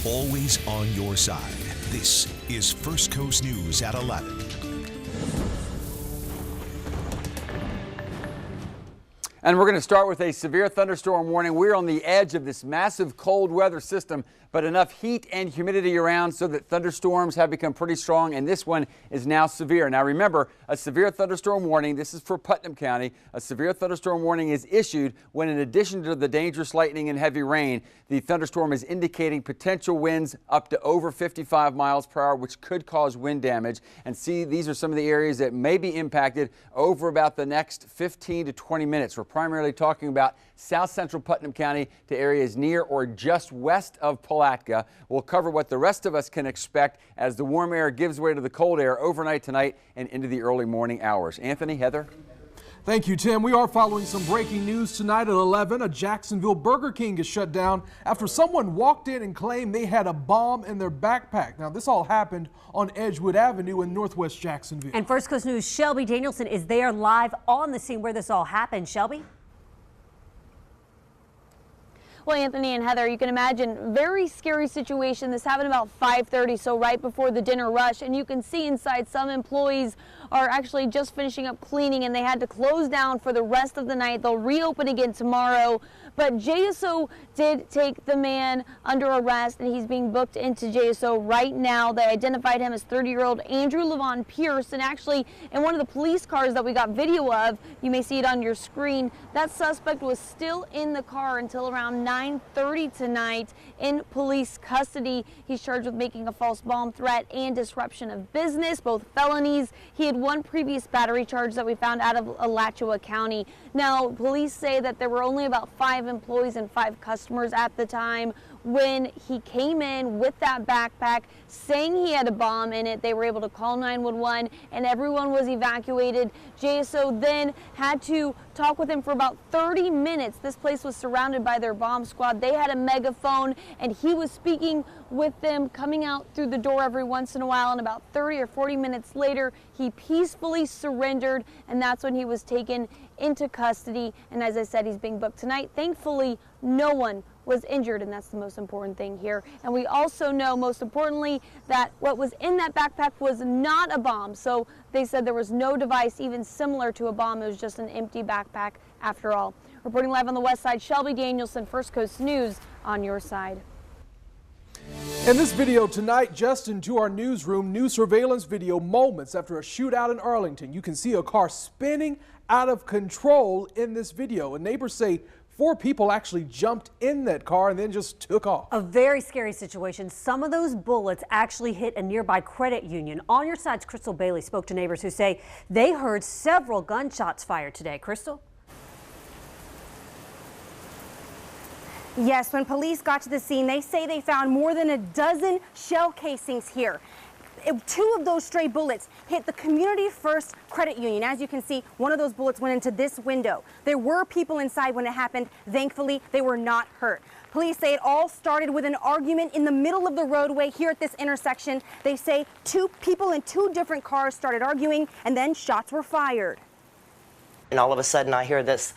always on your side. This is First Coast News at 11. And we're going to start with a severe thunderstorm warning. We're on the edge of this massive cold weather system, but enough heat and humidity around so that thunderstorms have become pretty strong, and this one is now severe. Now remember, a severe thunderstorm warning, this is for Putnam County, a severe thunderstorm warning is issued when, in addition to the dangerous lightning and heavy rain, the thunderstorm is indicating potential winds up to over 55 miles per hour, which could cause wind damage. And see, these are some of the areas that may be impacted over about the next 15 to 20 minutes. We're primarily talking about south central Putnam County to areas near or just west of Palatka. We'll cover what the rest of us can expect as the warm air gives way to the cold air overnight tonight and into the early morning hours. Anthony, Heather? Thank you, Tim. We are following some breaking news tonight at 11. A Jacksonville Burger King is shut down after someone walked in and claimed they had a bomb in their backpack. Now, this all happened on Edgewood Avenue in northwest Jacksonville. And First Coast News' Shelby Danielson is there live on the scene where this all happened. Shelby? Well, Anthony and Heather, you can imagine, very scary situation. This happened about 5:30, so right before the dinner rush. And you can see inside some employees are actually just finishing up cleaning, and they had to close down for the rest of the night. They'll reopen again tomorrow. But JSO did take the man under arrest, and he's being booked into JSO right now. They identified him as 30-year-old Andrew Levon Pierce, and actually in one of the police cars that we got video of, you may see it on your screen, that suspect was still in the car until around 9:30 tonight in police custody. He's charged with making a false bomb threat and disruption of business, both felonies. He had one previous battery charge that we found out of Alachua County. Now, police say that there were only about 5 employees and 5 customers at the time when he came in with that backpack saying he had a bomb in it. They were able to call 911 and everyone was evacuated. JSO then had to talk with him for about 30 minutes. This place was surrounded by their bomb squad. They had a megaphone and he was speaking with them, coming out through the door every once in a while, and about 30 or 40 minutes later he peacefully surrendered, and that's when he was taken into custody. And as I said, he's being booked tonight. Thankfully, no one was injured, and that's the most important thing here. And we also know, most importantly, that what was in that backpack was not a bomb. So they said there was no device even similar to a bomb. It was just an empty backpack after all. Reporting live on the west side, Shelby Danielson, First Coast News, on your side. In this video tonight, just into our newsroom, new surveillance video moments after a shootout in Arlington. You can see a car spinning out of control in this video. And neighbors say 4 people actually jumped in that car and then just took off. A very scary situation. Some of those bullets actually hit a nearby credit union. On your side's Crystal Bailey spoke to neighbors who say they heard several gunshots fired today. Crystal? Yes, when police got to the scene, they say they found more than a dozen shell casings here. 2 of those stray bullets hit the Community First Credit Union. As you can see, one of those bullets went into this window. There were people inside when it happened. Thankfully, they were not hurt. Police say it all started with an argument in the middle of the roadway here at this intersection. They say 2 people in 2 different cars started arguing, and then shots were fired. And all of a sudden, I hear this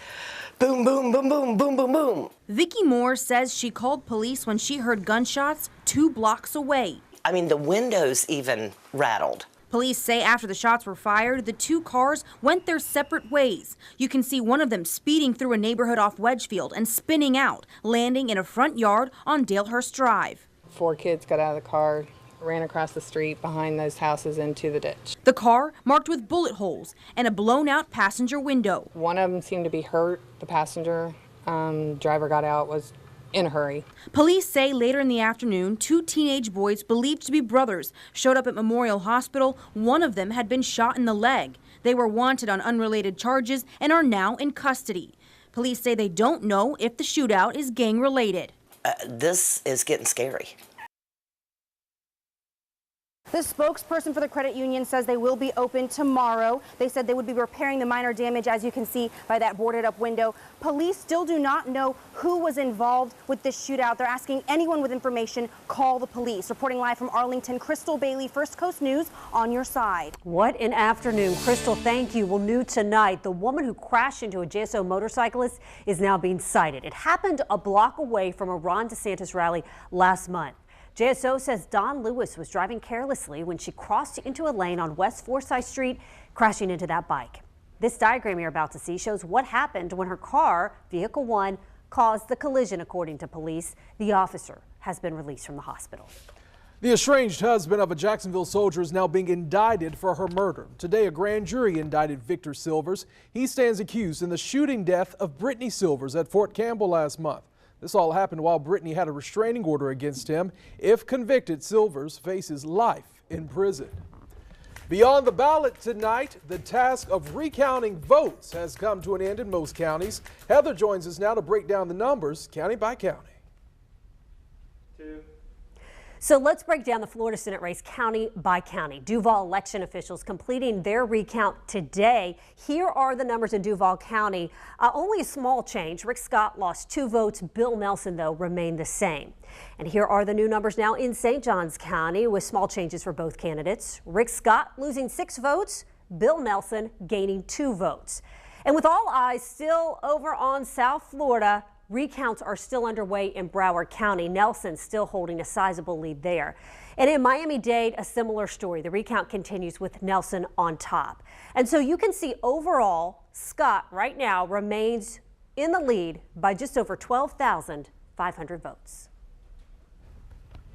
boom, boom, boom, boom, boom, boom, boom. Vicky Moore says she called police when she heard gunshots 2 blocks away. I mean, the windows even rattled. Police say after the shots were fired, the 2 cars went their separate ways. You can see one of them speeding through a neighborhood off Wedgefield and spinning out, landing in a front yard on Dalehurst Drive. 4 kids got out of the car, ran across the street behind those houses into the ditch. The car marked with bullet holes and a blown out passenger window. One of them seemed to be hurt. The passenger driver got out, was in a hurry. Police say later in the afternoon, 2 teenage boys believed to be brothers showed up at Memorial Hospital. One of them had been shot in the leg. They were wanted on unrelated charges and are now in custody. Police say they don't know if the shootout is gang related. This is getting scary. The spokesperson for the credit union says they will be open tomorrow. They said they would be repairing the minor damage, as you can see by that boarded up window. Police still do not know who was involved with this shootout. They're asking anyone with information, call the police. Reporting live from Arlington, Crystal Bailey, First Coast News, on your side. What an afternoon. Crystal, thank you. Well, new tonight, the woman who crashed into a JSO motorcyclist is now being cited. It happened a block away from a Ron DeSantis rally last month. JSO says Dawn Lewis was driving carelessly when she crossed into a lane on West Forsyth Street, crashing into that bike. This diagram you're about to see shows what happened when her car, Vehicle 1, caused the collision, according to police. The officer has been released from the hospital. The estranged husband of a Jacksonville soldier is now being indicted for her murder. Today, a grand jury indicted Victor Silvers. He stands accused in the shooting death of Brittany Silvers at Fort Campbell last month. This all happened while Brittany had a restraining order against him. If convicted, Silvers faces life in prison. Beyond the ballot tonight, the task of recounting votes has come to an end in most counties. Heather joins us now to break down the numbers county by county. So let's break down the Florida Senate race county by county. Duval election officials completing their recount today. Here are the numbers in Duval County. Only a small change. Rick Scott lost 2 votes. Bill Nelson, though, remained the same. And here are the new numbers now in St. Johns County with small changes for both candidates. Rick Scott losing 6 votes. Bill Nelson gaining 2 votes. And with all eyes still over on South Florida, recounts are still underway in Broward County. Nelson still holding a sizable lead there. And in Miami-Dade, a similar story. The recount continues with Nelson on top. And so you can see overall, Scott right now remains in the lead by just over 12,500 votes.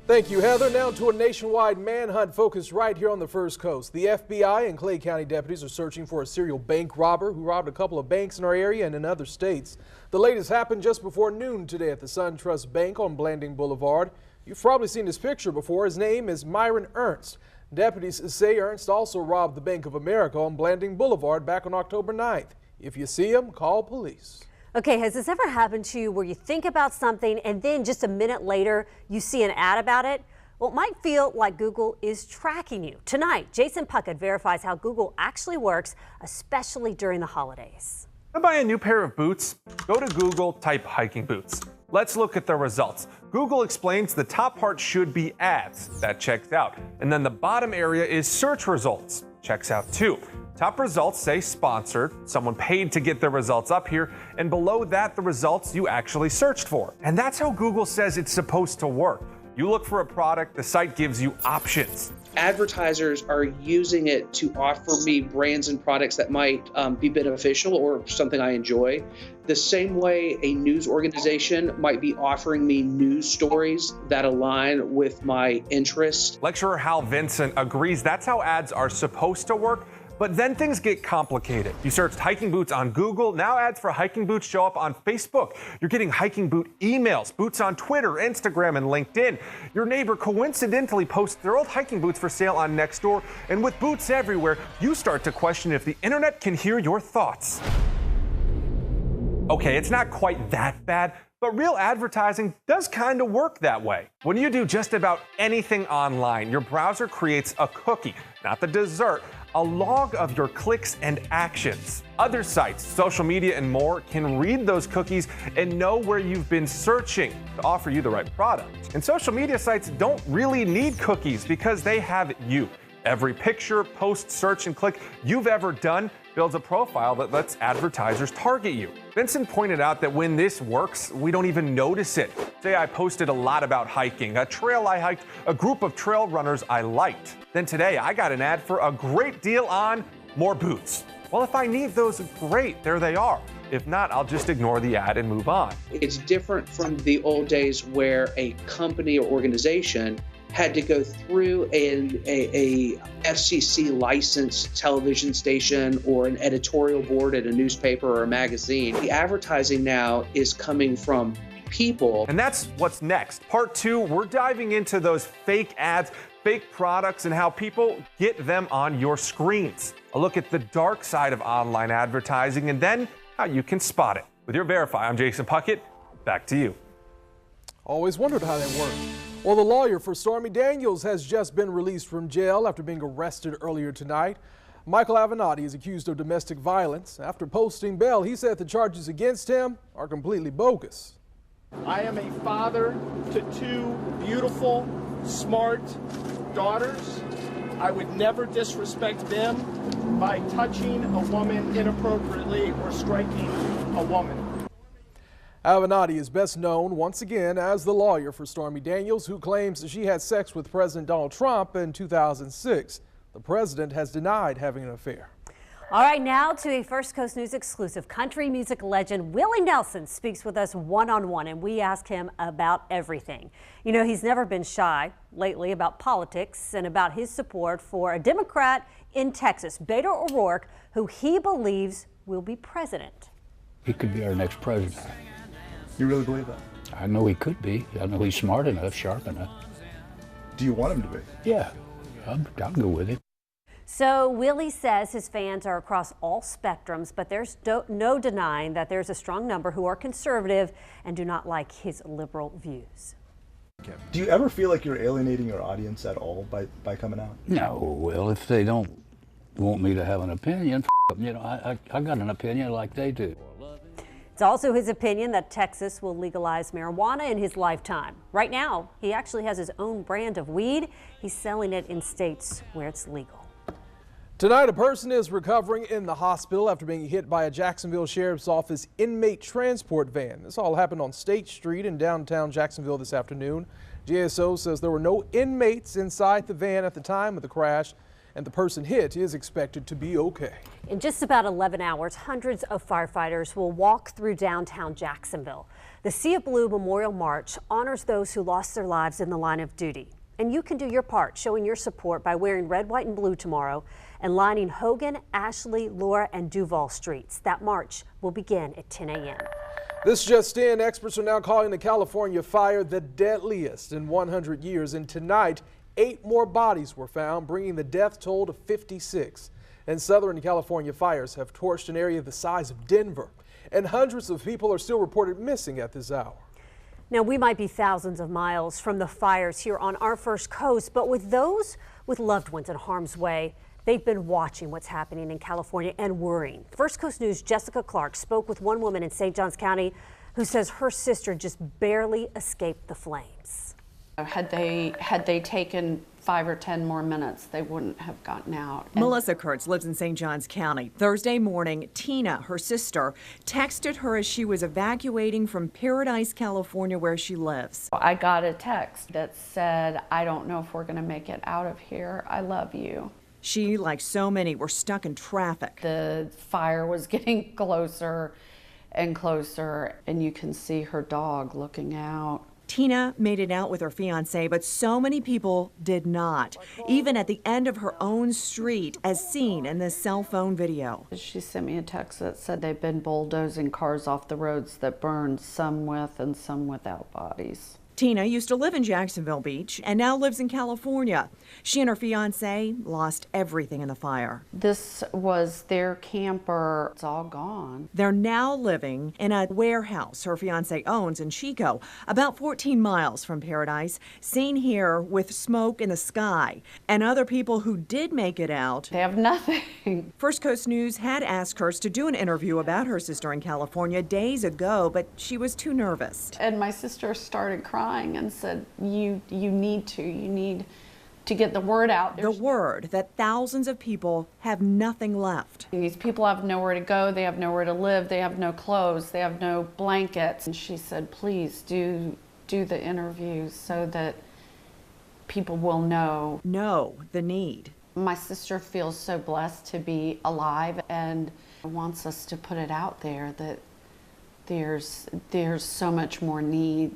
Thank you, Heather. Now to a nationwide manhunt focused right here on the First Coast. The FBI and Clay County deputies are searching for a serial bank robber who robbed a couple of banks in our area and in other states. The latest happened just before noon today at the SunTrust Bank on Blanding Boulevard. You've probably seen his picture before. His name is Myron Ernst. Deputies say Ernst also robbed the Bank of America on Blanding Boulevard back on October 9th. If you see him, call police. Okay, has this ever happened to you where you think about something and then just a minute later you see an ad about it? Well, it might feel like Google is tracking you. Tonight, Jason Puckett verifies how Google actually works, especially during the holidays. To buy a new pair of boots, go to Google, type hiking boots. Let's look at the results. Google explains the top part should be ads. That checks out. And then the bottom area is search results. Checks out too. Top results say sponsored, someone paid to get their results up here, and below that the results you actually searched for. And that's how Google says it's supposed to work. You look for a product, the site gives you options. Advertisers are using it to offer me brands and products that might be beneficial or something I enjoy. The same way a news organization might be offering me news stories that align with my interests. Lecturer Hal Vincent agrees that's how ads are supposed to work. But then things get complicated. You searched hiking boots on Google, now ads for hiking boots show up on Facebook. You're getting hiking boot emails, boots on Twitter, Instagram, and LinkedIn. Your neighbor coincidentally posts their old hiking boots for sale on Nextdoor, and with boots everywhere, you start to question if the internet can hear your thoughts. Okay, it's not quite that bad, but real advertising does kind of work that way. When you do just about anything online, your browser creates a cookie, not the dessert, a log of your clicks and actions. Other sites, social media, and more can read those cookies and know where you've been searching to offer you the right product. And social media sites don't really need cookies because they have you. Every picture, post, search, and click you've ever done builds a profile that lets advertisers target you. Vincent pointed out that when this works, we don't even notice it. Say I posted a lot about hiking, a trail I hiked, a group of trail runners I liked. Then today I got an ad for a great deal on more boots. Well, if I need those, great, there they are. If not, I'll just ignore the ad and move on. It's different from the old days where a company or organization had to go through a FCC licensed television station or an editorial board at a newspaper or a magazine. The advertising now is coming from people. And that's what's next. Part 2, we're diving into those fake ads, fake products, and how people get them on your screens. A look at the dark side of online advertising and then how you can spot it. With your Verify, I'm Jason Puckett. Back to you. Always wondered how that worked. Well, the lawyer for Stormy Daniels has just been released from jail after being arrested earlier tonight. Michael Avenatti is accused of domestic violence. After posting bail, he said the charges against him are completely bogus. I am a father to 2 beautiful, smart daughters. I would never disrespect them by touching a woman inappropriately or striking a woman. Avenatti is best known once again as the lawyer for Stormy Daniels, who claims she had sex with President Donald Trump in 2006. The president has denied having an affair. All right, now to a First Coast News exclusive. Country music legend Willie Nelson speaks with us one-on-one, and we ask him about everything. You know, he's never been shy lately about politics and about his support for a Democrat in Texas, Beto O'Rourke, who he believes will be president. He could be our next president. You really believe that? I know he could be. I know he's smart enough, sharp enough. Do you want him to be? Yeah, I'll go with him. So Willie says his fans are across all spectrums, but there's no denying that there's a strong number who are conservative and do not like his liberal views. Do you ever feel like you're alienating your audience at all by coming out? No, well, if they don't want me to have an opinion, you know, I got an opinion like they do. It's also his opinion that Texas will legalize marijuana in his lifetime. Right now, he actually has his own brand of weed. He's selling it in states where it's legal. Tonight, a person is recovering in the hospital after being hit by a Jacksonville Sheriff's Office inmate transport van. This all happened on State Street in downtown Jacksonville this afternoon. GSO says there were no inmates inside the van at the time of the crash, and the person hit is expected to be okay. In just about 11 hours, hundreds of firefighters will walk through downtown Jacksonville. The Sea of Blue Memorial March honors those who lost their lives in the line of duty. And you can do your part, showing your support by wearing red, white, and blue tomorrow and lining Hogan, Ashley, Laura, and Duval streets. That march will begin at 10 a.m. This just in, experts are now calling the California fire the deadliest in 100 years. And tonight, 8 more bodies were found, bringing the death toll to 56. And Southern California fires have torched an area the size of Denver. And hundreds of people are still reported missing at this hour. Now, we might be thousands of miles from the fires here on our First Coast, but with those with loved ones in harm's way, they've been watching what's happening in California and worrying. First Coast News' Jessica Clark spoke with one woman in St. Johns County who says her sister just barely escaped the flames. Had they taken 5 or 10 more minutes, they wouldn't have gotten out. Melissa Kurtz lives in St. Johns County. Thursday morning, Tina, her sister, texted her as she was evacuating from Paradise, California, where she lives. I got a text that said, "I don't know if we're going to make it out of here. I love you." She, like so many, were stuck in traffic. The fire was getting closer and closer, and you can see her dog looking out. Tina made it out with her fiancé, but so many people did not, even at the end of her own street, as seen in this cell phone video. She sent me a text that said they've been bulldozing cars off the roads that burned, some with and some without bodies. Tina used to live in Jacksonville Beach and now lives in California. She and her fiancé lost everything in the fire. This was their camper. It's all gone. They're now living in a warehouse her fiancé owns in Chico, about 14 miles from Paradise, seen here with smoke in the sky. And other people who did make it out, they have nothing. First Coast News had asked Kurtz to do an interview about her sister in California days ago, but she was too nervous. And my sister started crying and said, you need to get the word out. The word that thousands of people have nothing left. These people have nowhere to go, they have nowhere to live, they have no clothes, they have no blankets. And she said, please do the interviews so that people will know the need. My sister feels so blessed to be alive and wants us to put it out there that there's so much more need.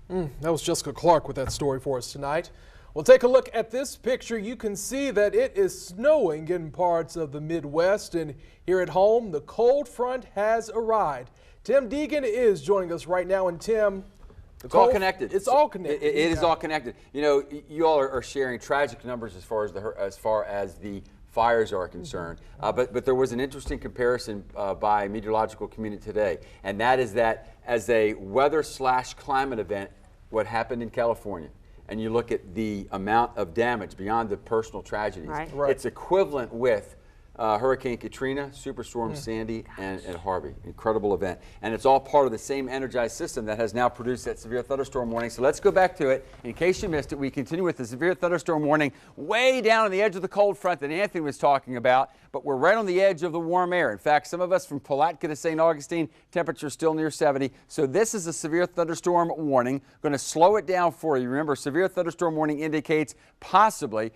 That was Jessica Clark with that story for us tonight. Well, take a look at this picture. You can see that it is snowing in parts of the Midwest, and here at home, the cold front has arrived. Tim Deegan is joining us right now, and Tim, it's all connected. It's all connected. It is all connected. You know, you all are sharing tragic numbers as far as the fires are concerned. But there was an interesting comparison by Meteorological Community today, and that is that as a weather/climate event, what happened in California, and you look at the amount of damage beyond the personal tragedies, right. It's equivalent with Hurricane Katrina, Superstorm Sandy, and Harvey. Incredible event. And it's all part of the same energized system that has now produced that severe thunderstorm warning. So let's go back to it. In case you missed it, we continue with the severe thunderstorm warning way down on the edge of the cold front that Anthony was talking about, but we're right on the edge of the warm air. In fact, some of us from Palatka to St. Augustine, temperature still near 70. So this is a severe thunderstorm warning. Going to slow it down for you. Remember, severe thunderstorm warning indicates possibly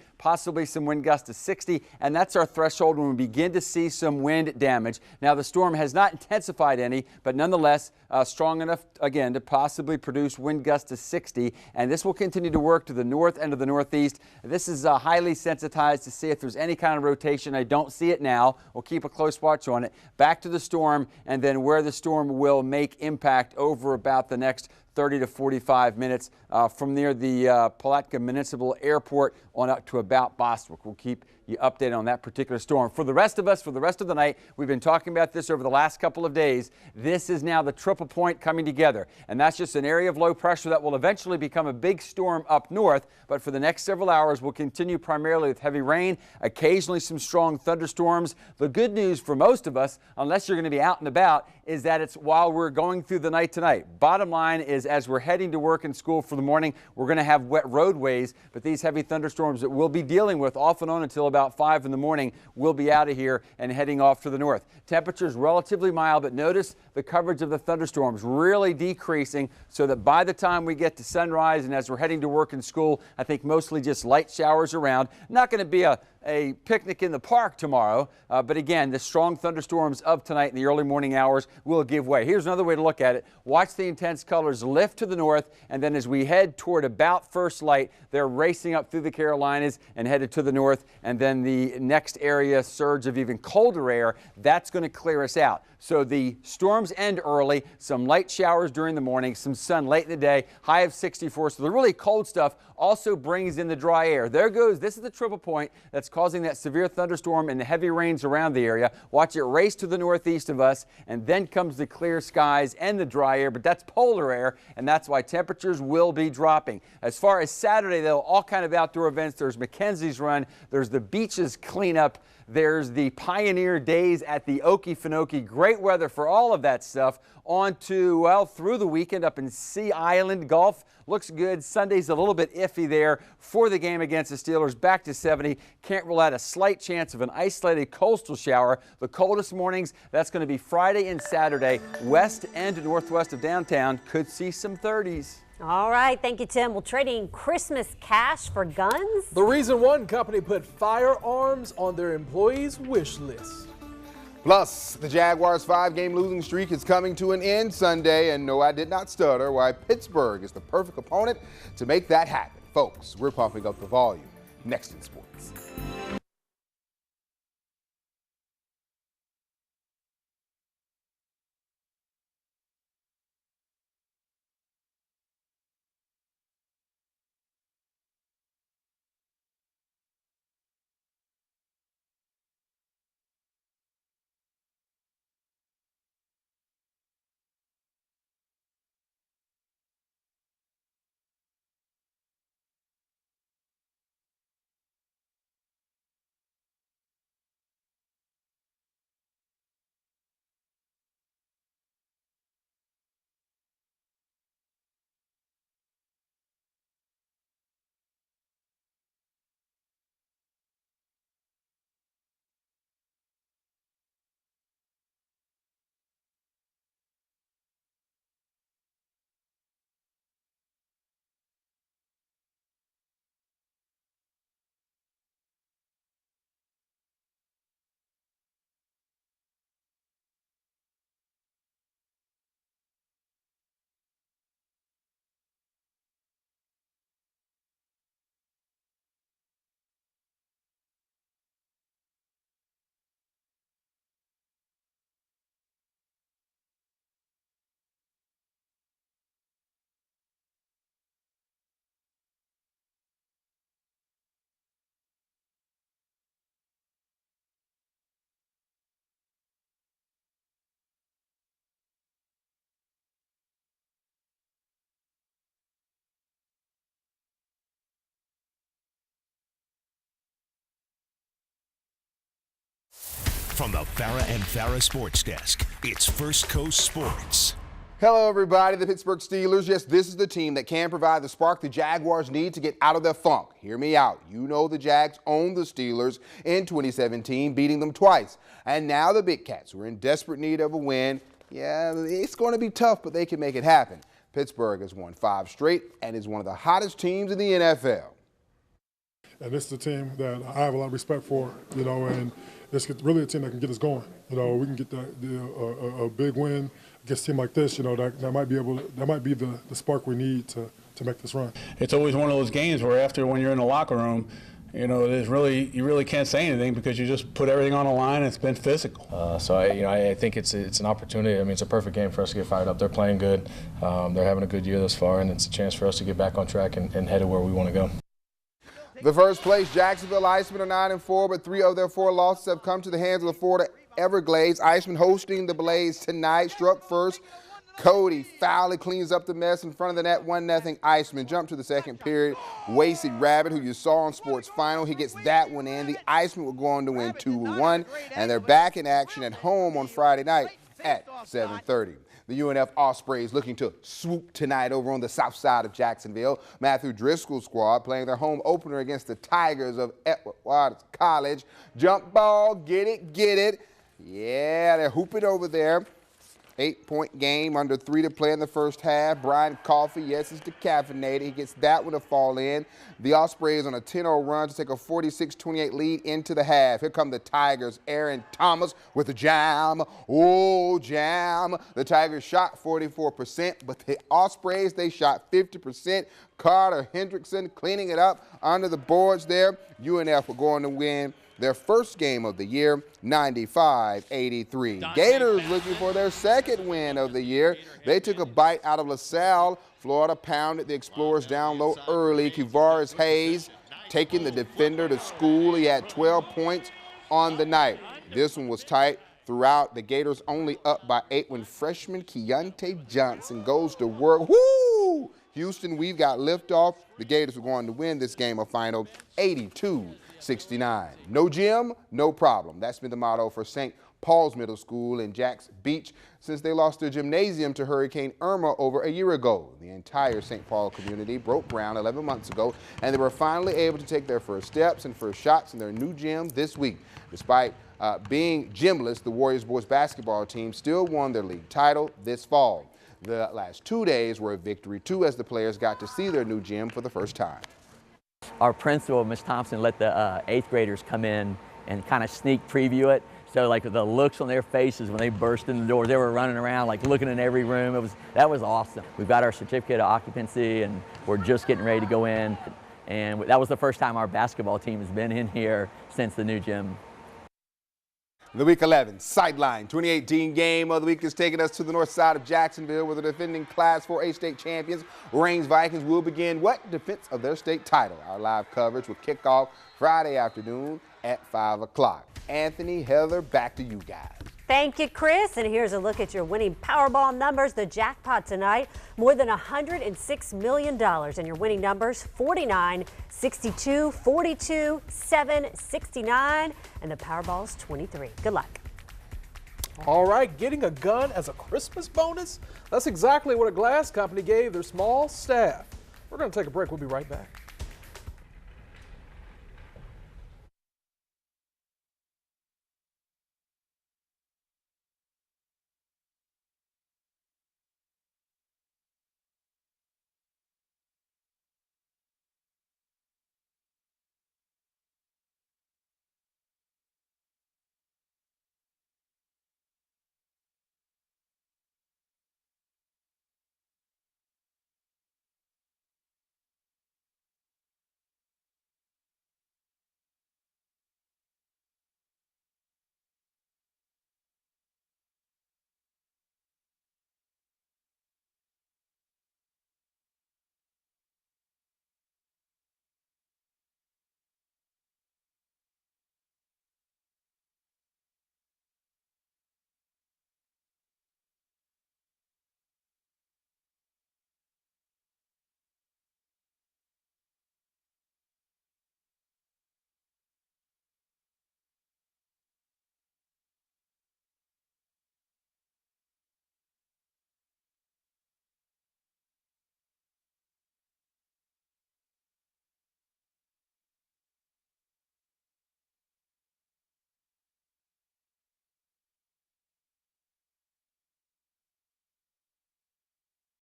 some wind gusts to 60, and that's our threshold when we begin to see some wind damage. Now, the storm has not intensified any, but nonetheless strong enough, again, to possibly produce wind gusts to 60, and this will continue to work to the north and to the northeast. This is highly sensitized to see if there's any kind of rotation. I don't see it now. We'll keep a close watch on it. Back to the storm, and then where the storm will make impact over about the next 30 to 45 minutes from near the Palatka Municipal Airport on up to about Bostwick. We'll keep you updated on that particular storm. For the rest of us, for the rest of the night, we've been talking about this over the last couple of days. This is now the triple point coming together, and that's just an area of low pressure that will eventually become a big storm up north, but for the next several hours we'll continue primarily with heavy rain, occasionally some strong thunderstorms. The good news for most of us, unless you're going to be out and about, is that it's while we're going through the night tonight. Bottom line is, as we're heading to work and school for the morning, we're going to have wet roadways, but these heavy thunderstorms that we'll be dealing with off and on until about 5 in the morning, we'll be out of here and heading off to the north. Temperatures relatively mild, but notice the coverage of the thunderstorms really decreasing so that by the time we get to sunrise and as we're heading to work and school, I think mostly just light showers around. Not going to be a picnic in the park tomorrow, but again, the strong thunderstorms of tonight in the early morning hours will give way. Here's another way to look at it. Watch the intense colors lift to the north, and then as we head toward about first light, they're racing up through the Carolinas and headed to the north, and then the next area surge of even colder air, that's going to clear us out. So the storms end early, some light showers during the morning, some sun late in the day, high of 64. So the really cold stuff also brings in the dry air. There goes, this is the triple point that's causing that severe thunderstorm and the heavy rains around the area. Watch it race to the northeast of us, and then comes the clear skies and the dry air, but that's polar air, and that's why temperatures will be dropping. As far as Saturday, though, all kind of outdoor events. There's Mackenzie's Run, there's the beaches cleanup, there's the Pioneer Days at the Okefenokee. Great weather for all of that stuff. On to, well, through the weekend up in Sea Island. Golf looks good. Sunday's a little bit iffy there for the game against the Steelers. Back to 70. Can't rule out a slight chance of an isolated coastal shower. The coldest mornings, that's going to be Friday and Saturday. West and northwest of downtown could see some 30s. All right, thank you, Tim. Well, trading Christmas cash for guns? The reason one company put firearms on their employees' wish list. Plus, the Jaguars' 5-game losing streak is coming to an end Sunday, and no, I did not stutter, why Pittsburgh is the perfect opponent to make that happen. Folks, we're pumping up the volume. Next in sports. From the Farrah and Farrah Sports Desk, it's First Coast Sports. Hello, everybody. The Pittsburgh Steelers. Yes, this is the team that can provide the spark the Jaguars need to get out of their funk. Hear me out. You know the Jags owned the Steelers in 2017, beating them twice. And now the Big Cats, who are in desperate need of a win. Yeah, it's going to be tough, but they can make it happen. Pittsburgh has won 5 straight and is one of the hottest teams in the NFL. And this is a team that I have a lot of respect for, you know, and it's really a team that can get us going. You know, we can get a big win against a team like this. You know, that might be the spark we need to make this run. It's always one of those games where after, when you're in the locker room, you know, you really can't say anything because you just put everything on the line and it's been physical. I think it's an opportunity. I mean, it's a perfect game for us to get fired up. They're playing good. They're having a good year thus far, and it's a chance for us to get back on track and headed where we want to go. The first place Jacksonville ICEMEN are 9-4, but 3 of their 4 losses have come to the hands of the Florida Everglades. ICEMEN hosting the Blades tonight. Struck first. Cody Fowler cleans up the mess in front of the net. 1-0 ICEMEN. Jump to the second period. Wasey Rabbit, who you saw on Sports Final, he gets that one in. The ICEMEN will go on to win 2-1, and they're back in action at home on Friday night at 7:30. The UNF Ospreys looking to swoop tonight over on the south side of Jacksonville. Matthew Driscoll's squad playing their home opener against the Tigers of Edward Waters College. Jump ball, get it. Yeah, they're hooping over there. 8-point game, under 3 to play in the first half. Brian Coffey, yes, is decaffeinated. He gets that one to fall in. The Ospreys on a 10-0 run to take a 46-28 lead into the half. Here come the Tigers. Aaron Thomas with the jam. Oh, jam. The Tigers shot 44%, but the Ospreys, they shot 50%. Carter Hendrickson cleaning it up under the boards there. UNF will go on to win their first game of the year, 95-83. Gators looking for their second win of the year. They took a bite out of LaSalle. Florida pounded the Explorers down low early. Kivaris Hayes taking the defender to school. He had 12 points on the night. This one was tight throughout. The Gators only up by 8 when freshman Keontae Johnson goes to work. Woo! Houston, we've got liftoff. The Gators are going to win this game, a final 82-69. No gym, no problem. That's been the motto for St. Paul's Middle School in Jacks Beach since they lost their gymnasium to Hurricane Irma over a year ago. The entire St. Paul community broke ground 11 months ago, and they were finally able to take their first steps and first shots in their new gym this week. Despite being gymless, the Warriors boys basketball team still won their league title this fall. The last 2 days were a victory, too, as the players got to see their new gym for the first time. Our principal, Ms. Thompson, let the 8th graders come in and kind of sneak preview it. So, like, the looks on their faces when they burst in the door, they were running around, like, looking in every room. That was awesome. We've got our certificate of occupancy, and we're just getting ready to go in. And that was the first time our basketball team has been in here since the new gym. The Week 11 Sideline 2018 Game of the Week is taking us to the north side of Jacksonville, where the defending Class 4A state champions, Reigns Vikings, will begin what defense of their state title. Our live coverage will kick off Friday afternoon at 5 o'clock. Anthony, Heather, back to you guys. Thank you, Chris. And here's a look at your winning Powerball numbers. The jackpot tonight, more than $106 million. And your winning numbers, 49, 62, 42, 7, 69. And the Powerball's 23. Good luck. All right, getting a gun as a Christmas bonus? That's exactly what a glass company gave their small staff. We're going to take a break. We'll be right back.